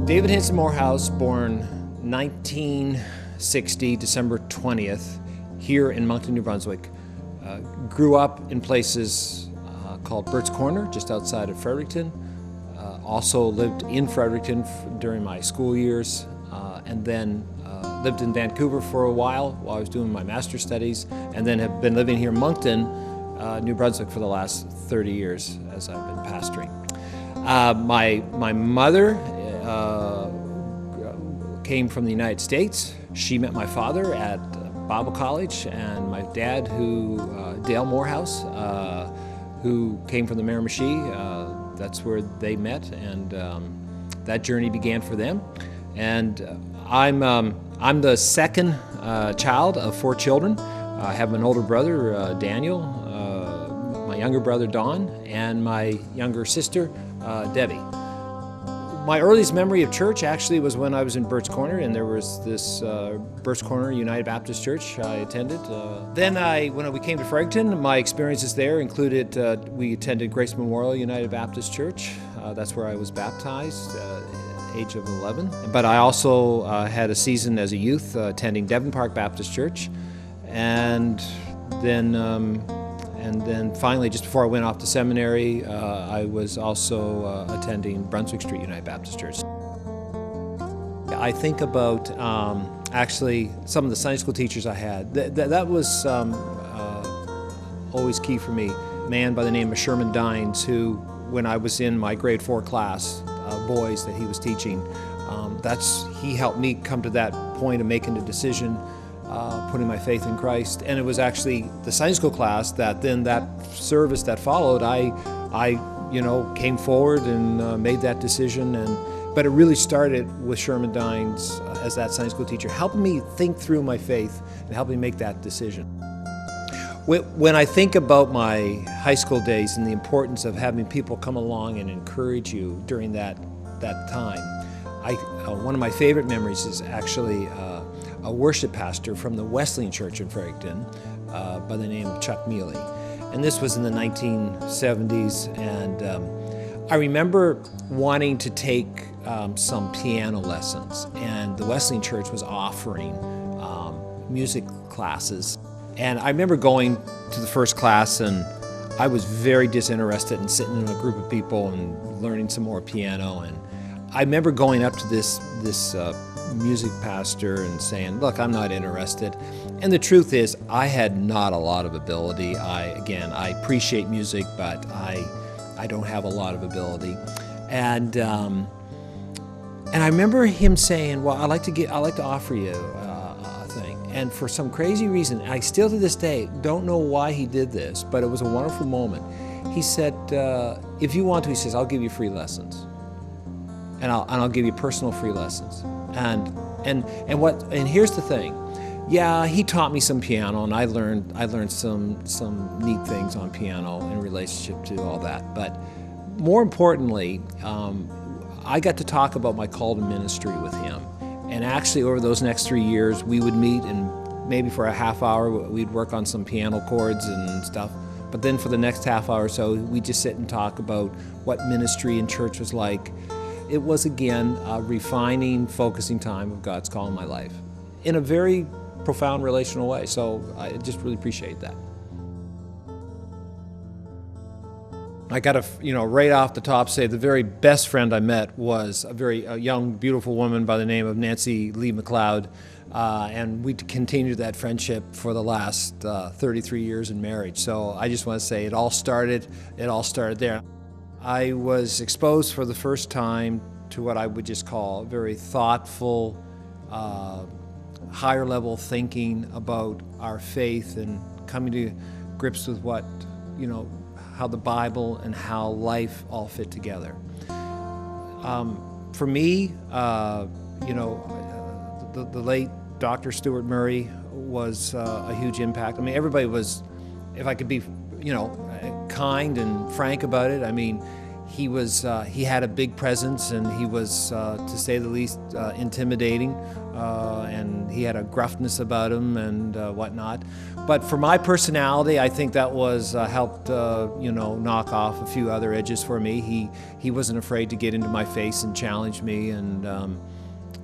David Hinson Morehouse, born 1960, December 20th, here in Moncton, New Brunswick. Grew up in places called Burt's Corner, just outside of Fredericton. Also lived in Fredericton during my school years, and then lived in Vancouver for a while I was doing my master's studies, and then have been living here in Moncton, New Brunswick for the last 30 years as I've been pastoring. My mother came from the United States. She met my father at Bible College, and my dad, Dale Morehouse, who came from the Miramichi. That's where they met, and that journey began for them. And I'm the second child of 4 children. I have an older brother, Daniel, my younger brother, Don, and my younger sister, Debbie. My earliest memory of church actually was when I was in Burt's Corner, and there was this Burt's Corner United Baptist Church I attended. Then when we came to Fredericton, my experiences there included, we attended Grace Memorial United Baptist Church. That's where I was baptized, age of 11. But I also had a season as a youth attending Devon Park Baptist Church, and then finally, just before I went off to seminary, I was also attending Brunswick Street United Baptist Church. I think about actually some of the Sunday school teachers I had. That was always key for me. A man by the name of Sherman Dines, who, when I was in my grade 4 class, boys that he was teaching, he helped me come to that point of making a decision, putting my faith in Christ. And it was actually the Sunday school class that service that followed, I came forward and made that decision. But it really started with Sherman Dines as that Sunday school teacher, helping me think through my faith and helping me make that decision. When I think about my high school days and the importance of having people come along and encourage you during that time, one of my favorite memories is actually a worship pastor from the Wesleyan Church in Fredericton by the name of Chuck Mealy. And this was in the 1970s, and I remember wanting to take some piano lessons, and the Wesleyan Church was offering music classes. And I remember going to the first class, and I was very disinterested in sitting in a group of people and learning some more piano. And I remember going up to this music pastor and saying, "Look, I'm not interested." And the truth is, I had not a lot of ability. I appreciate music, but I don't have a lot of ability. And I remember him saying, "Well, I'd like to offer you a thing." And for some crazy reason, I still to this day don't know why he did this, but it was a wonderful moment. He said, "If you want to," he says, "I'll give you free lessons, and I'll give you personal free lessons." And here's the thing. Yeah, he taught me some piano, and I learned some neat things on piano in relationship to all that. But more importantly, I got to talk about my call to ministry with him. And actually, over those next 3 years, we would meet, and maybe for a half hour, we'd work on some piano chords and stuff. But then for the next half hour or so, we'd just sit and talk about what ministry in church was like. It was, again, a refining, focusing time of God's call in my life in a very profound relational way. So I just really appreciate that. I got to, right off the top say the very best friend I met was a young, beautiful woman by the name of Nancy Lee McLeod. And we continued that friendship for the last 33 years in marriage. So I just want to say it all started there. I was exposed for the first time to what I would just call very thoughtful, higher level thinking about our faith and coming to grips with what, how the Bible and how life all fit together. For me, the late Dr. Stuart Murray was a huge impact. I mean, everybody was, if I could be, kind and frank about it, I mean, he had a big presence, and he was, to say the least, intimidating, and he had a gruffness about him and whatnot. But for my personality, I think that was helped, knock off a few other edges for me. He wasn't afraid to get into my face and challenge me, and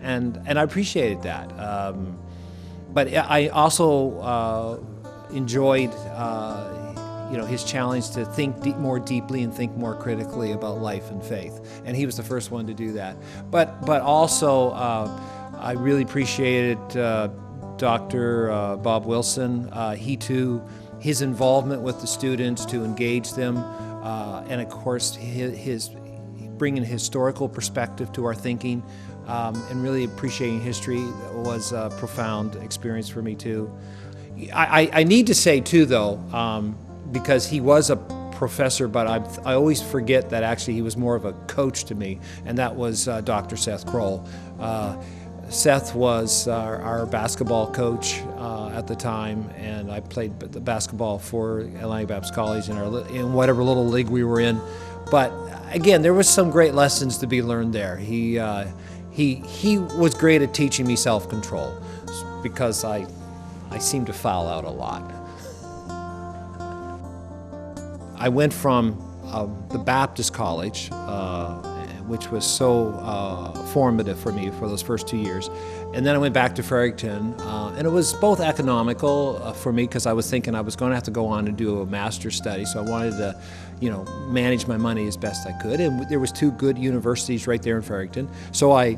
I appreciated that. But I also enjoyed his challenge to think more deeply and think more critically about life and faith, and he was the first one to do that. But also, I really appreciated Dr. Bob Wilson. He too, his involvement with the students to engage them, and of course his bringing historical perspective to our thinking, and really appreciating history was a profound experience for me too. I need to say too, though, because he was a professor, but I always forget that actually he was more of a coach to me, and that was Dr. Seth Kroll. Seth was our basketball coach at the time, and I played the basketball for Alumni Baptist College in whatever little league we were in. But again, there was some great lessons to be learned there. He was great at teaching me self-control, because I seem to foul out a lot. I went from the Baptist College, which was so formative for me for those first 2 years, and then I went back to Fredericton, and it was both economical for me, because I was thinking I was going to have to go on and do a master's study, so I wanted to, manage my money as best I could, and there was 2 good universities right there in Fredericton, so I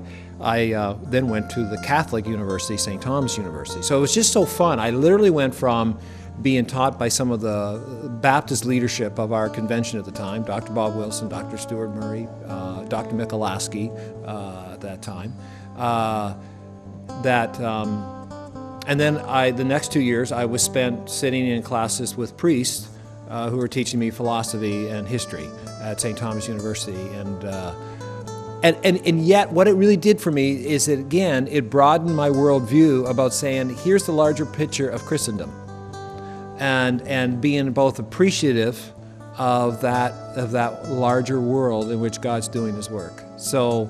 then went to the Catholic University, St. Thomas University. So it was just so fun. I literally went from being taught by some of the Baptist leadership of our convention at the time, Dr. Bob Wilson, Dr. Stuart Murray, Dr. Michalowski at that time, and then the next 2 years I was spent sitting in classes with priests who were teaching me philosophy and history at St. Thomas University. And yet what it really did for me is that, again, it broadened my worldview about saying, here's the larger picture of Christendom, and being both appreciative of that larger world in which God's doing His work. So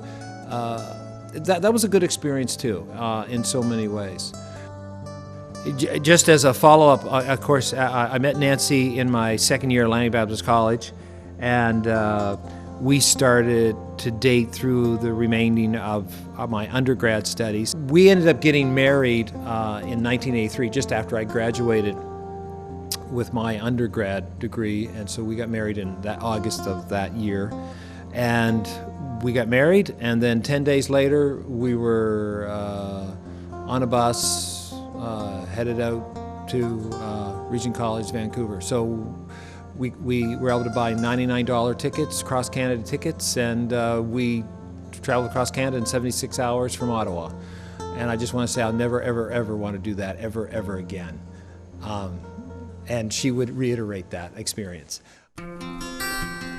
that was a good experience too, in so many ways. Just as a follow-up, of course, I met Nancy in my second year at Alumni Baptist College, and we started to date through the remaining of my undergrad studies. We ended up getting married in 1983, just after I graduated with my undergrad degree, and so we got married in that August of that year. And we got married, and then 10 days later we were on a bus headed out to Regent College, Vancouver. So we were able to buy $99 tickets, cross-Canada tickets, and we traveled across Canada in 76 hours from Ottawa. And I just want to say I'll never, ever, ever want to do that ever again. And she would reiterate that experience.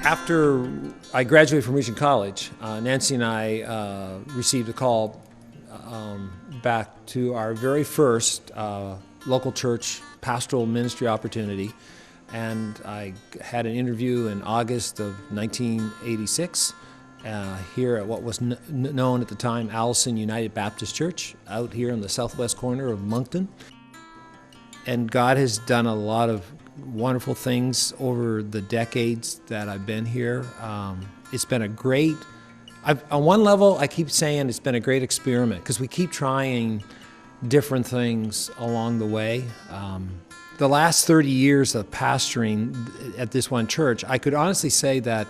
After I graduated from Regent College, Nancy and I received a call back to our very first local church pastoral ministry opportunity, and I had an interview in August of 1986 here at what was known at the time Allison United Baptist Church, out here in the southwest corner of Moncton. And God has done a lot of wonderful things over the decades that I've been here. It's been a great, on one level, I keep saying it's been a great experiment, because we keep trying different things along the way. The last 30 years of pastoring at this one church, I could honestly say that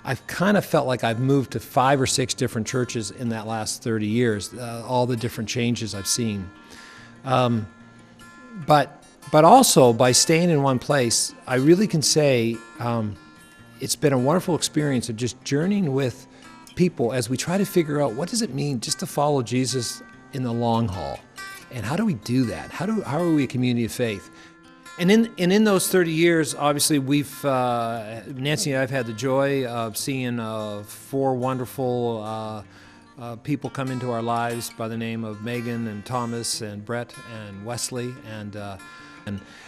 I've kind of felt like I've moved to 5 or 6 different churches in that last 30 years, all the different changes I've seen. But also, by staying in one place, I really can say it's been a wonderful experience of just journeying with people as we try to figure out what does it mean just to follow Jesus in the long haul, and how do we do that? How are we a community of faith? And in those 30 years, obviously, Nancy and I have had the joy of seeing 4 wonderful people come into our lives by the name of Megan and Thomas and Brett and Wesley, and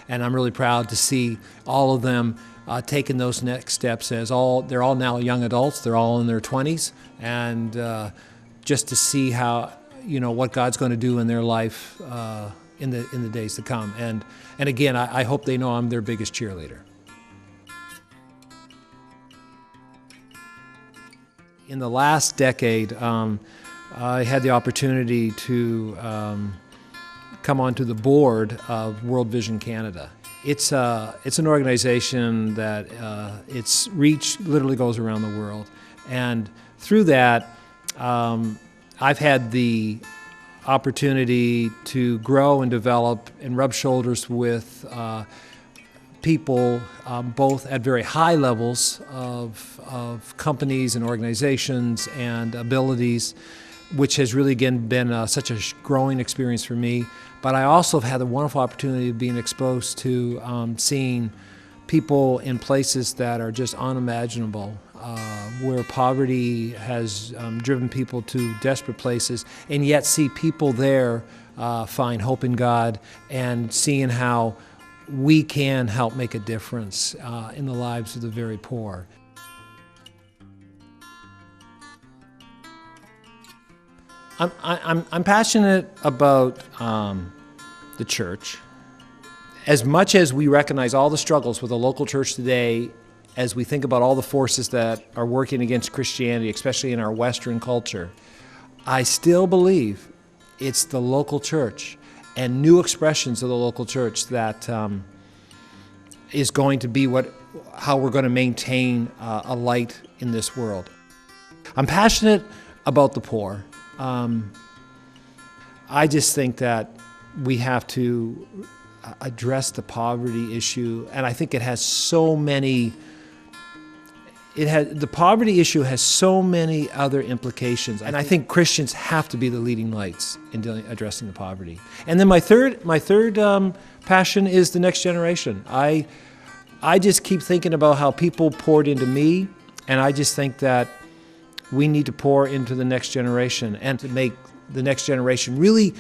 I'm really proud to see all of them taken those next steps they're all now young adults, they're all in their 20s, and just to see how, what God's going to do in their life in the days to come. And again, I hope they know I'm their biggest cheerleader. In the last decade, I had the opportunity to come onto the board of World Vision Canada. It's an organization that its reach literally goes around the world, and through that, I've had the opportunity to grow and develop and rub shoulders with people both at very high levels of companies and organizations and abilities, which has really again been such a growing experience for me. But I also have had the wonderful opportunity of being exposed to seeing people in places that are just unimaginable, where poverty has driven people to desperate places, and yet see people there find hope in God, and seeing how we can help make a difference in the lives of the very poor. I'm passionate about the church. As much as we recognize all the struggles with the local church today, as we think about all the forces that are working against Christianity, especially in our Western culture, I still believe it's the local church and new expressions of the local church that is going to be how we're going to maintain a light in this world. I'm passionate about the poor. I just think that we have to address the poverty issue, and I think it has so many. The poverty issue has so many other implications, and I think Christians have to be the leading lights in addressing the poverty. And then my third passion is the next generation. I just keep thinking about how people poured into me, and I just think that we need to pour into the next generation and to make the next generation really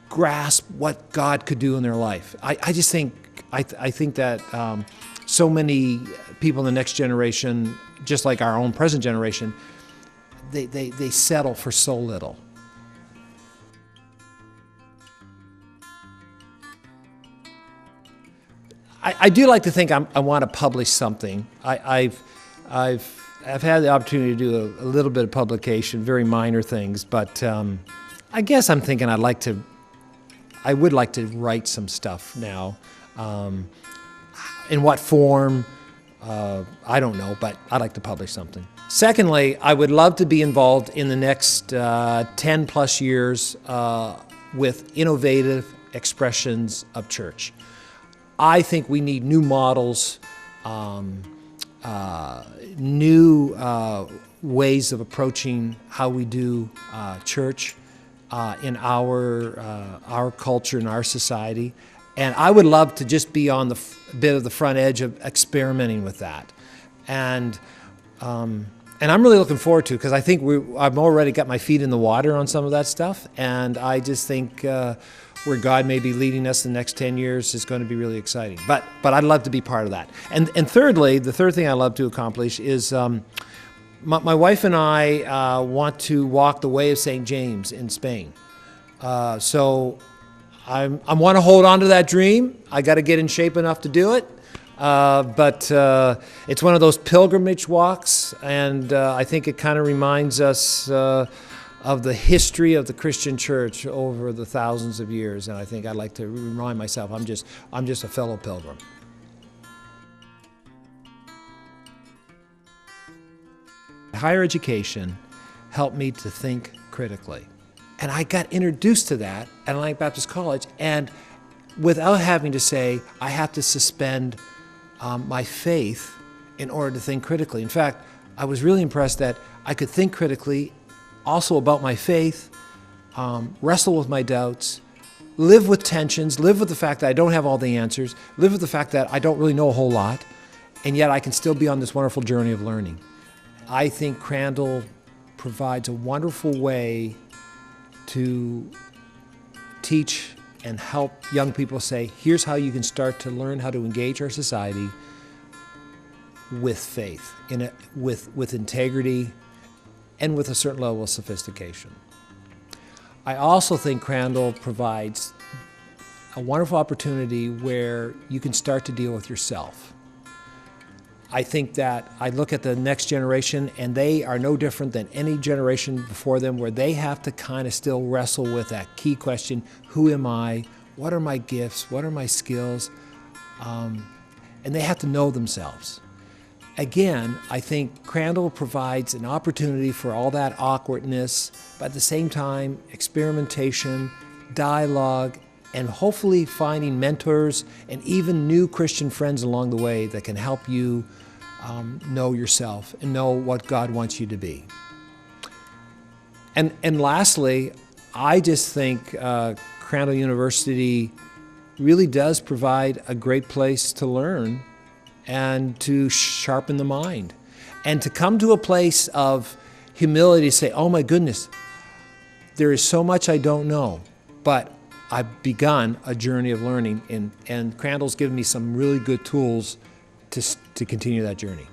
grasp what God could do in their life. I just think that so many people in the next generation, just like our own present generation, they settle for so little. I do like to think I want to publish something. I've had the opportunity to do a little bit of publication, very minor things, but I guess I'm thinking I would like to write some stuff now. In what form, I don't know, but I'd like to publish something. Secondly, I would love to be involved in the next 10 plus years with innovative expressions of church. I think we need new models, new ways of approaching how we do church in our culture, in our society. And I would love to just be on the bit of the front edge of experimenting with that. And I'm really looking forward to it, because I think I've already got my feet in the water on some of that stuff. And I just think where God may be leading us the next 10 years is going to be really exciting. But I'd love to be part of that. And thirdly, the third thing I'd love to accomplish is my wife and I want to walk the way of St. James in Spain. So I want to hold on to that dream. I got to get in shape enough to do it. But it's one of those pilgrimage walks, and I think it kind of reminds us of the history of the Christian church over the thousands of years. And I think I'd like to remind myself I'm just a fellow pilgrim. Higher education helped me to think critically. And I got introduced to that at Alumni Baptist College, and without having to say, I have to suspend my faith in order to think critically. In fact, I was really impressed that I could think critically also about my faith, wrestle with my doubts, live with tensions, live with the fact that I don't have all the answers, live with the fact that I don't really know a whole lot, and yet I can still be on this wonderful journey of learning. I think Crandall provides a wonderful way to teach and help young people say, here's how you can start to learn how to engage our society with faith, with integrity, and with a certain level of sophistication. I also think Crandall provides a wonderful opportunity where you can start to deal with yourself. I think that I look at the next generation, and they are no different than any generation before them, where they have to kind of still wrestle with that key question: who am I? What are my gifts? What are my skills? And they have to know themselves. Again, I think Crandall provides an opportunity for all that awkwardness, but at the same time, experimentation, dialogue, and hopefully finding mentors and even new Christian friends along the way that can help you know yourself and know what God wants you to be. And lastly, I just think Crandall University really does provide a great place to learn and to sharpen the mind and to come to a place of humility to say, oh my goodness, there is so much I don't know, but I've begun a journey of learning, and Crandall's given me some really good tools to continue that journey.